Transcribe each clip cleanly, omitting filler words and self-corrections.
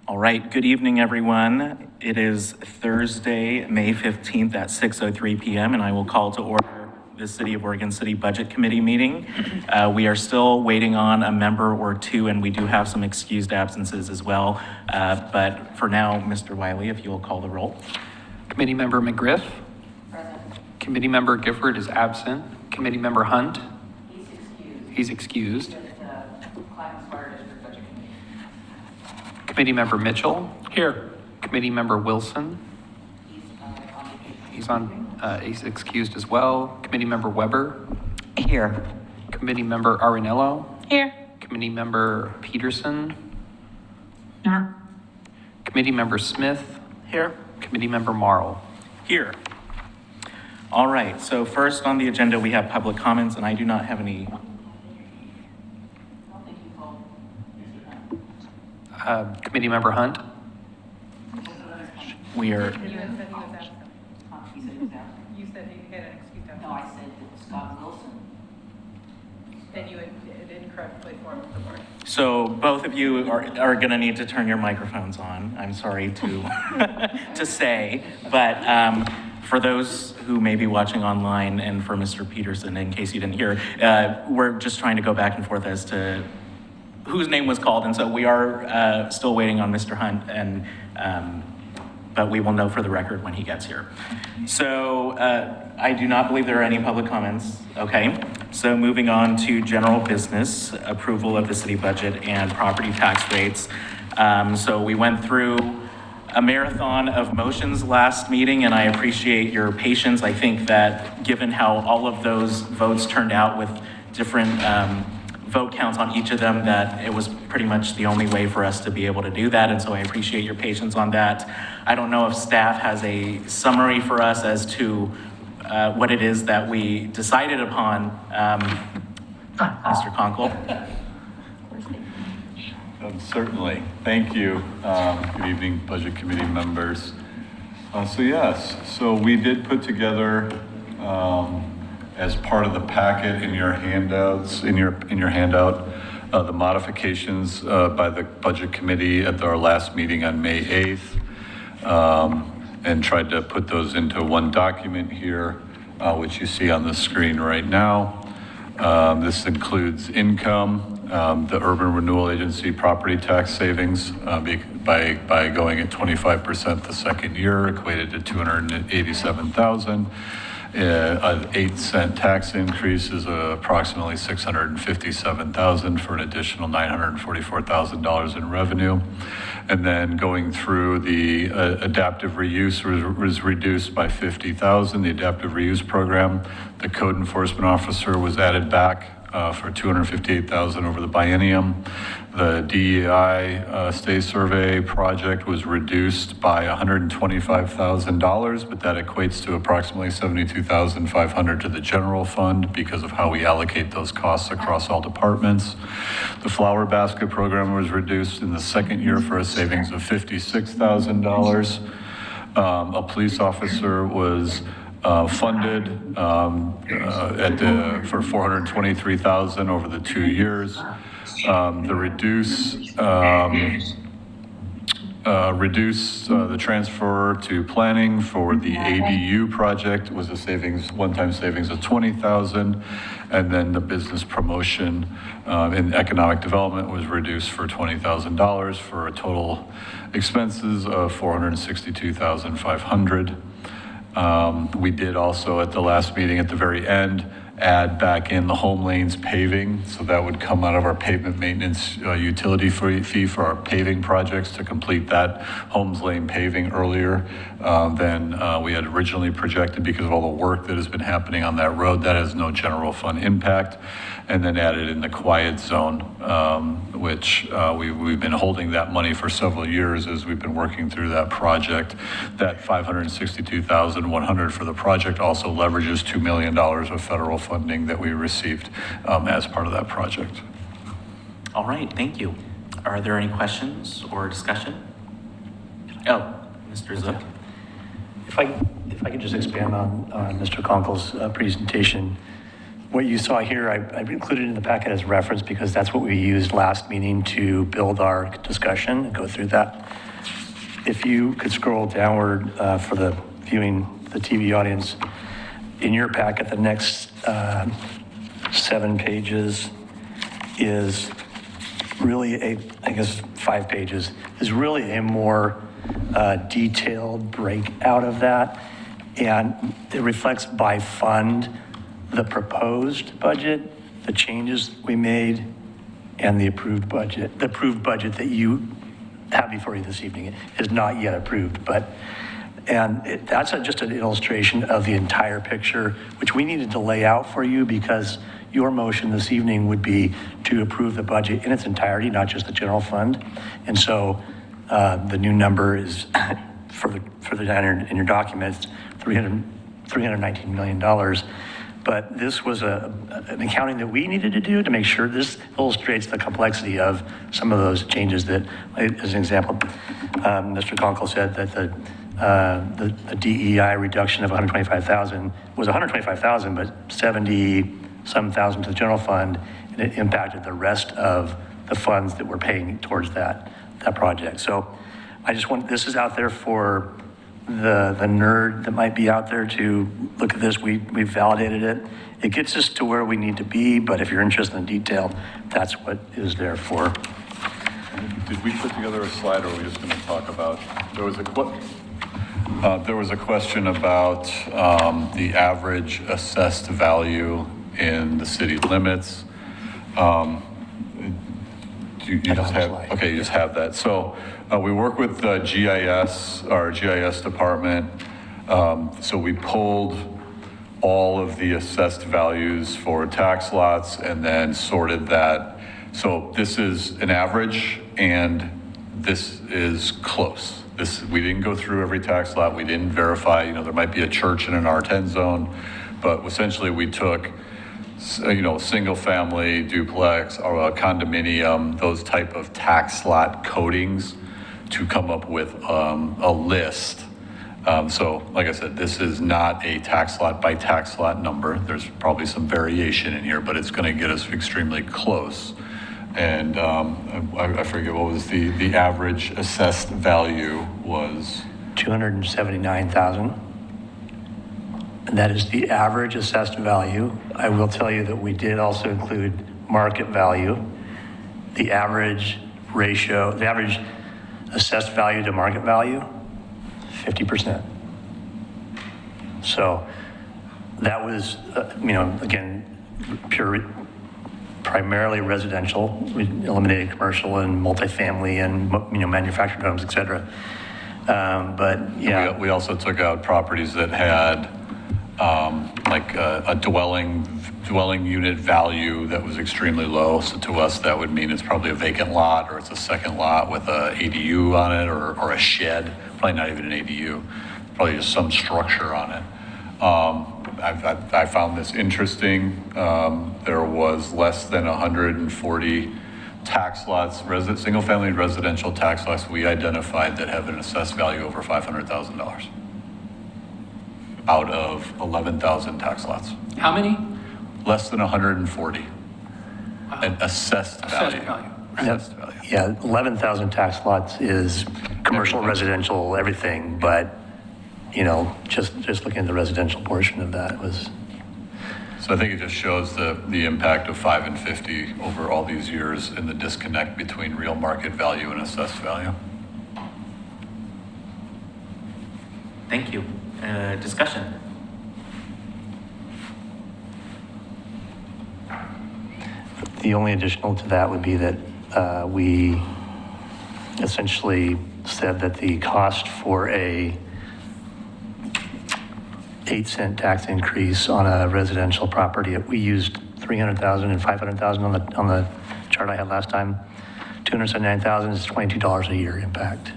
All right, good evening, everyone. It is Thursday, May 15th at 6:03 p.m., and I will call to order the City of Oregon City Budget Committee meeting. We are still waiting on a member or two, and we do have some excused absences as well. But for now, Mr. Wiley, if you will call the roll. Committee Member McGriff. Present. Committee Member Gifford is absent. Committee Member Hunt. He's excused. He's excused. Climate Water District Budget Committee. Committee Member Mitchell. Here. Committee Member Wilson. He's on vacation. He's excused as well. Committee Member Weber. Here. Committee Member Arinello. Here. Committee Member Peterson. Here. Committee Member Smith. Here. Committee Member Marl. Here. All right, so first on the agenda, we have public comments, and I do not have any. Committee Member Hunt. We are, You said he was absent. He said he was out. You said he had an excused absence. No, I said that Scott Wilson. Then you had incorrectly formed the board. so both of you are going to need to turn your microphones on. I'm sorry to, to say, but for those who may be watching online and for Mr. Peterson, in case you didn't hear, we're just trying to go back and forth as to whose name was called, and so we are still waiting on Mr. Hunt, and but we will know for the record when he gets here. So I do not believe there are any public comments. Okay, so moving on to general business, approval of the city budget and property tax rates. So we went through a marathon of motions last meeting, and I appreciate your patience. I think that given how all of those votes turned out with different vote counts on each of them, that it was pretty much the only way for us to be able to do that, and so I appreciate your patience on that. I don't know if staff has a summary for us as to what it is that we decided upon. Mr. Conkle? Certainly. Thank you. Good evening, Budget Committee members. So we did put together, as part of the packet in your handouts, in your handout, the modifications by the Budget Committee at our last meeting on May 8th, and tried to put those into one document here, which you see on the screen right now. This includes income, the Urban Renewal Agency property tax savings by going at 25% the second year, equated to $287,000. An 8-cent tax increase is approximately $657,000 for an additional $944,000 in revenue. And then going through the adaptive reuse was reduced by $50,000. The adaptive reuse program, the code enforcement officer was added back for $258,000 over the biennium. The DEI stay survey project was reduced by $125,000, but that equates to approximately $72,500 to the general fund because of how we allocate those costs across all departments. The flower basket program was reduced in the second year for a savings of $56,000. A police officer was funded for $423,000 over the 2 years. The reduce the transfer to planning for the ADU project was a savings, one-time savings of $20,000, and then the business promotion in economic development was reduced for $20,000 for a total expenses of $462,500. We did also at the last meeting at the very end add back in the home lanes paving, so that would come out of our pavement maintenance utility fee for our paving projects to complete that Holmes Lane paving earlier than we had originally projected because of all the work that has been happening on that road. That has no general fund impact. And then added in the quiet zone, which we've been holding that money for several years as we've been working through that project. That $562,100 for the project also leverages $2 million of federal funding that we received as part of that project. All right, thank you. Are there any questions or discussion? Oh, Mr. Zook. If I could just expand on Mr. Conkle's presentation. what you saw here, I've included in the packet as reference because that's what we used last meeting to build our discussion and go through that. If you could scroll downward for the TV audience, in your packet, the next 7 pages is really I guess 5 pages, is really a more detailed breakout of that. And it reflects by fund the proposed budget, the changes we made, and the approved budget. The approved budget that you have before you this evening is not yet approved, that's just an illustration of the entire picture, which we needed to lay out for you because your motion this evening would be to approve the budget in its entirety, not just the general fund. And so the new number is further down in your documents, $319 million. But this was an accounting that we needed to do to make sure this illustrates the complexity of some of those changes that, as an example, Mr. Conkle said that the DEI reduction of 125,000 was 125,000, but 70-some thousand to the general fund, and it impacted the rest of the funds that we're paying towards that project. So I just want, this is out there for the nerd that might be out there to look at this. We've validated it. It gets us to where we need to be, but if you're interested in detail, that's what is there for. Did we put together a slide, or are we just going to talk about, there was a question about the average assessed value in the city limits. You just have, okay, you just have that. So we work with GIS, our GIS department. So we pulled all of the assessed values for tax lots and then sorted that. So this is an average and this is close. We didn't go through every tax lot. We didn't verify, there might be a church in an R10 zone, but essentially we took single family, duplex, or a condominium, those type of tax lot codings to come up with a list. So like I said, this is not a tax lot by tax lot number. There's probably some variation in here, but it's going to get us extremely close. And I forget what was the average assessed value was. 279,000. And that is the average assessed value. I will tell you that we did also include market value, the average ratio, the average assessed value to market value, 50%. So that was, again, primarily residential. We eliminated commercial and multifamily and, manufactured homes, et cetera. But yeah. We also took out properties that had like a dwelling unit value that was extremely low. So to us, that would mean it's probably a vacant lot, or it's a second lot with a ADU on it, or a shed. Probably not even an ADU. Probably just some structure on it. I found this interesting. There was less than 140 tax lots, single-family residential tax lots we identified that have an assessed value over $500,000 out of 11,000 tax lots. How many? Less than 140. Wow. An assessed value. Assessed value. Yeah, 11,000 tax lots is commercial, residential, everything, but, just looking at the residential portion of that was. So I think it just shows the impact of 5 and 50 over all these years and the disconnect between real market value and assessed value. Thank you. Discussion. The only additional to that would be that we essentially said that the cost for a 8-cent tax increase on a residential property, we used 300,000 and 500,000 on the chart I had last time. 279,000 is $22 a year impact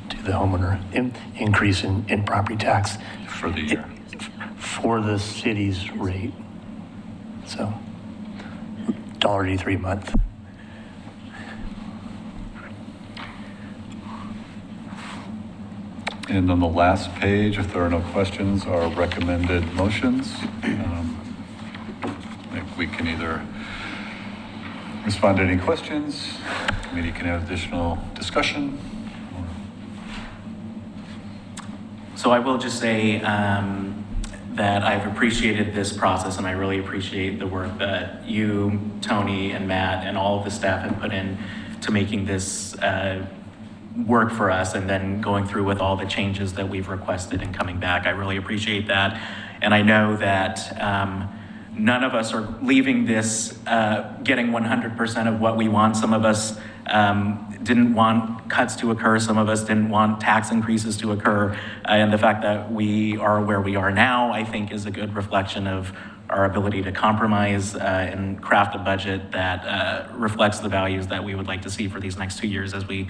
to the homeowner, increase in property tax. For the year. For the city's rate. So, $1.83 a month. And on the last page, if there are no questions, are recommended motions. we can either respond to any questions, committee can have additional discussion. So I will just say that I've appreciated this process, and I really appreciate the work that you, Tony, and Matt, and all of the staff have put in to making this work for us, and then going through with all the changes that we've requested and coming back. I really appreciate that. And I know that none of us are leaving this getting 100% of what we want. Some of us didn't want cuts to occur. Some of us didn't want tax increases to occur. And the fact that we are where we are now, I think, is a good reflection of our ability to compromise and craft a budget that reflects the values that we would like to see for these next 2 years as we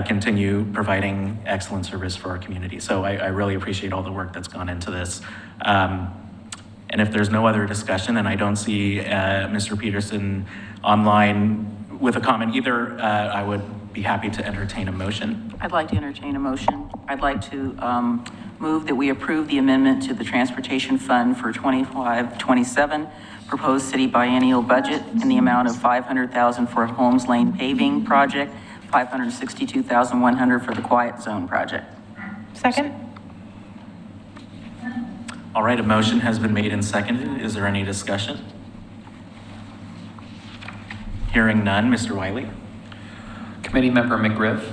continue providing excellent service for our community. So I really appreciate all the work that's gone into this. And if there's no other discussion, and I don't see Mr. Peterson online with a comment either, I would be happy to entertain a motion. I'd like to entertain a motion. I'd like to move that we approve the amendment to the Transportation Fund for 25-27 proposed city biennial budget in the amount of $500,000 for Holmes Lane paving project, $562,100 for the Quiet Zone project. Second? All right, a motion has been made and seconded. Is there any discussion? Hearing none, Mr. Wiley? Committee Member McGriff.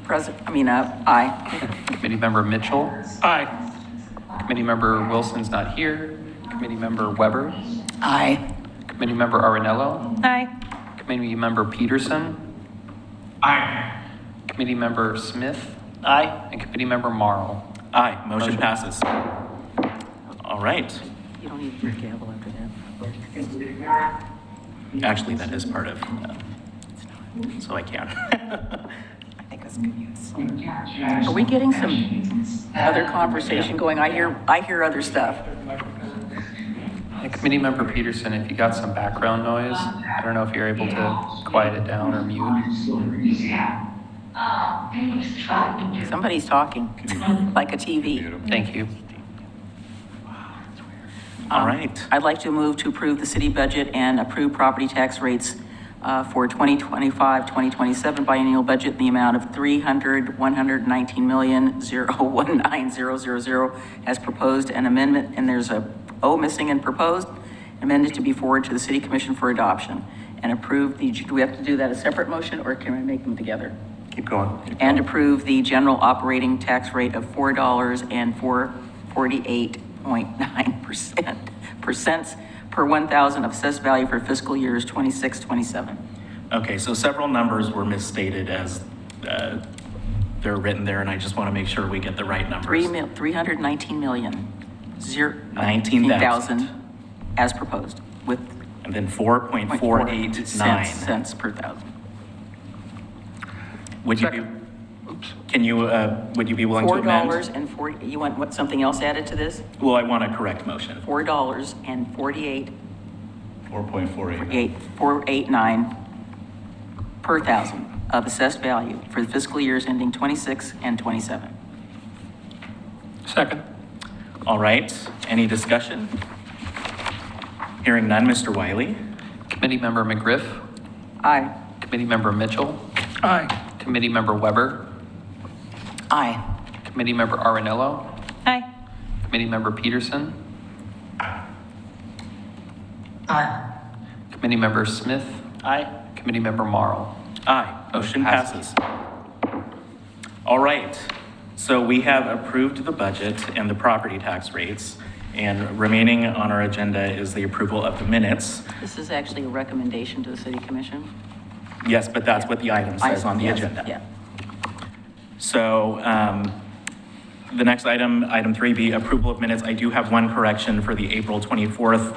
Aye. Committee Member Mitchell. Aye. Committee Member Wilson's not here. Committee Member Weber. Aye. Committee Member Arenello. Aye. Committee Member Peterson. Aye. Committee Member Smith. Aye. And Committee Member Marl. Aye, motion passes. All right. You don't need your gavel after that. Actually, that is part of, so I can. I think that's good use. Are we getting some other conversation going? I hear other stuff. And Committee Member Peterson, if you got some background noise, I don't know if you're able to quiet it down or mute. Somebody's talking, like a TV. Thank you. All right. I'd like to move to approve the city budget and approve property tax rates for 2025-2027 biennial budget in the amount of $319,019,000 as proposed and amendment, and there's a O missing and proposed, amended to be forwarded to the city commission for adoption, and approve the, do we have to do that a separate motion, or can we make them together? Keep going. And approve the general operating tax rate of $4.48.9% per 1,000 of assessed value for fiscal years 26-27. Okay, so several numbers were misstated as they're written there, and I just want to make sure we get the right numbers. 319,000 as proposed, with And then 4.489. cents per thousand. Would you be, can you, would you be willing to amend? $4.40, you want what, something else added to this? Well, I want a correct motion. $4.489 per thousand of assessed value for the fiscal years ending 26 and 27. Second. All right, any discussion? Hearing none, Mr. Wiley? Committee Member McGriff. Aye. Committee Member Mitchell. Aye. Committee Member Weber. Aye. Committee Member Arenello. Aye. Committee Member Peterson. Aye. Committee Member Smith. Aye. Committee Member Marl. Aye, motion passes. All right, so we have approved the budget and the property tax rates, and remaining on our agenda is the approval of the minutes. This is actually a recommendation to the city commission. Yes, but that's what the item says on the Yes, agenda. Yeah. So the next item, item 3B, approval of minutes. I do have one correction for the April 24th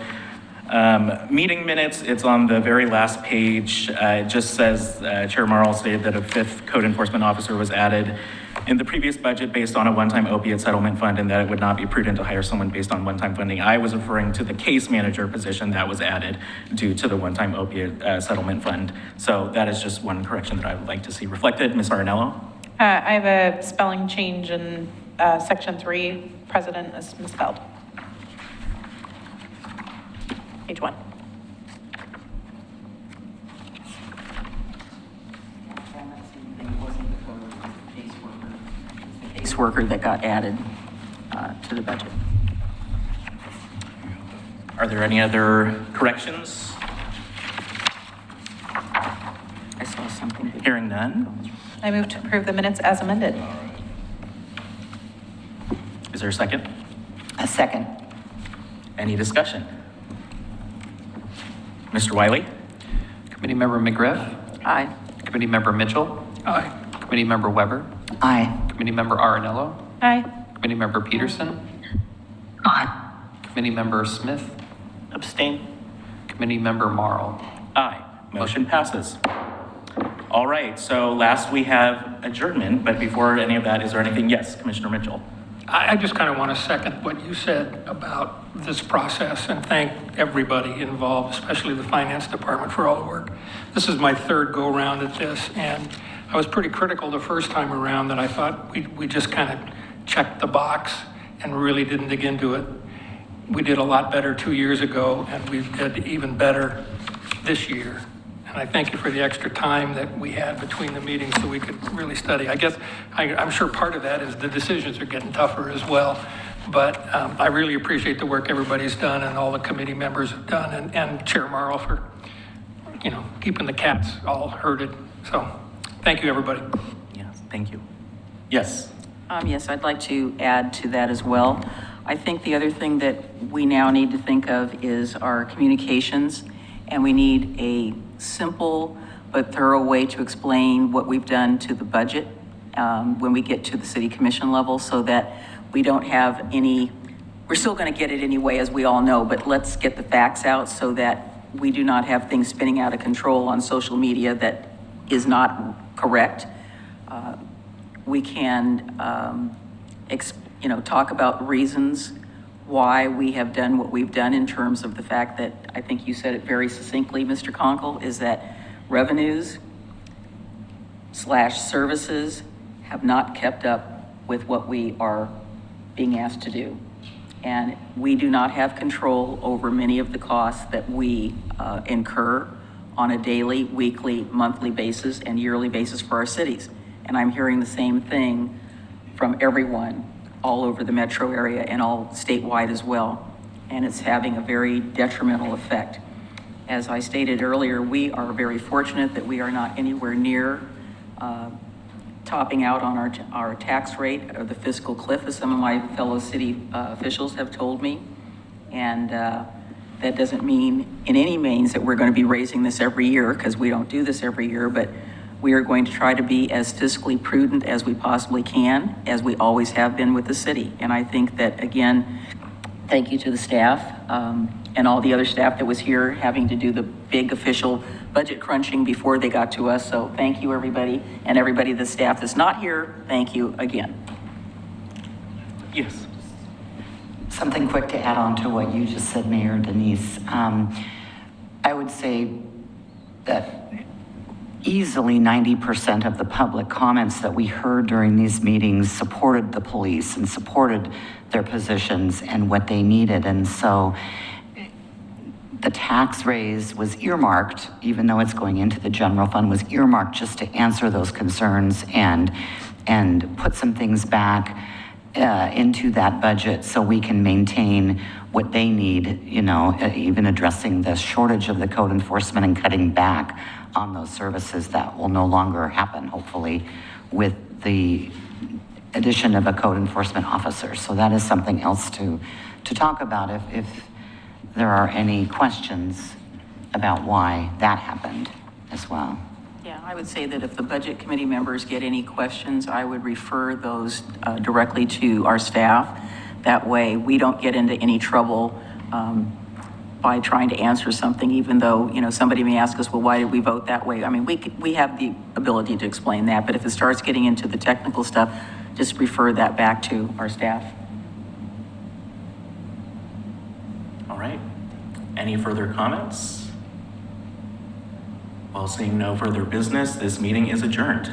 meeting minutes. It's on the very last page. It just says, Chair Marl stated that a 5th code enforcement officer was added in the previous budget based on a one-time opiate settlement fund, and that it would not be prudent to hire someone based on one-time funding. I was referring to the case manager position that was added due to the one-time opiate settlement fund. So that is just one correction that I would like to see reflected. Ms. Arenello? I have a spelling change in section 3, president is misspelled. Page 1. caseworker that got added to the budget. Are there any other corrections? I saw something. Hearing none. I move to approve the minutes as amended. Is there a second? A second. Any discussion? Mr. Wiley? Committee Member McGriff, Aye. Committee Member Mitchell, Aye. Committee Member Weber, Aye. Committee Member Arenello, Aye. Committee Member Peterson, Aye. Committee Member Smith, Abstain. Committee Member Marl. Aye. Motion passes. All right, so last we have adjournment, but before any of that, is there anything? Yes, Commissioner Mitchell. I just kind of want to second what you said about this process and thank everybody involved, especially the finance department for all the work. This is my third go-around at this, and I was pretty critical the first time around that I thought we just kind of checked the box and really didn't dig into it. We did a lot better 2 years ago, and we did even better this year. And I thank you for the extra time that we had between the meetings so we could really study. I guess, I'm sure part of that is the decisions are getting tougher as well. But I really appreciate the work everybody's done and all the committee members have done, and Chair Marl for, keeping the cats all herded. So, thank you, everybody. Yes, thank you. Yes. Yes, I'd like to add to that as well. I think the other thing that we now need to think of is our communications, and we need a simple but thorough way to explain what we've done to the budget when we get to the city commission level, so that we don't have any, we're still going to get it anyway, as we all know, but let's get the facts out so that we do not have things spinning out of control on social media that is not correct. We can, talk about reasons why we have done what we've done in terms of the fact that, I think you said it very succinctly, Mr. Conkle, is that revenues/services have not kept up with what we are being asked to do. And we do not have control over many of the costs that we incur on a daily, weekly, monthly basis and yearly basis for our cities. And I'm hearing the same thing from everyone all over the metro area and all statewide as well. And it's having a very detrimental effect. As I stated earlier, we are very fortunate that we are not anywhere near topping out on our tax rate or the fiscal cliff, as some of my fellow city officials have told me. And that doesn't mean in any means that we're going to be raising this every year, because we don't do this every year, but we are going to try to be as fiscally prudent as we possibly can, as we always have been with the city. And I think that, again, thank you to the staff and all the other staff that was here having to do the big official budget crunching before they got to us. So thank you, everybody, and everybody, the staff that's not here, thank you again. Yes. Something quick to add on to what you just said, Mayor Denise. I would say that easily 90% of the public comments that we heard during these meetings supported the police and supported their positions and what they needed. And so the tax raise was earmarked, even though it's going into the general fund, was earmarked just to answer those concerns and put some things back into that budget so we can maintain what they need, even addressing the shortage of the code enforcement and cutting back on those services that will no longer happen, hopefully, with the addition of a code enforcement officer. So that is something else to talk about if there are any questions about why that happened as well. Yeah, I would say that if the budget committee members get any questions, I would refer those directly to our staff. That way we don't get into any trouble by trying to answer something, even though, somebody may ask us, well, why did we vote that way? I mean, we have the ability to explain that, but if it starts getting into the technical stuff, just refer that back to our staff. All right. Any further comments? Well, seeing no further business, this meeting is adjourned.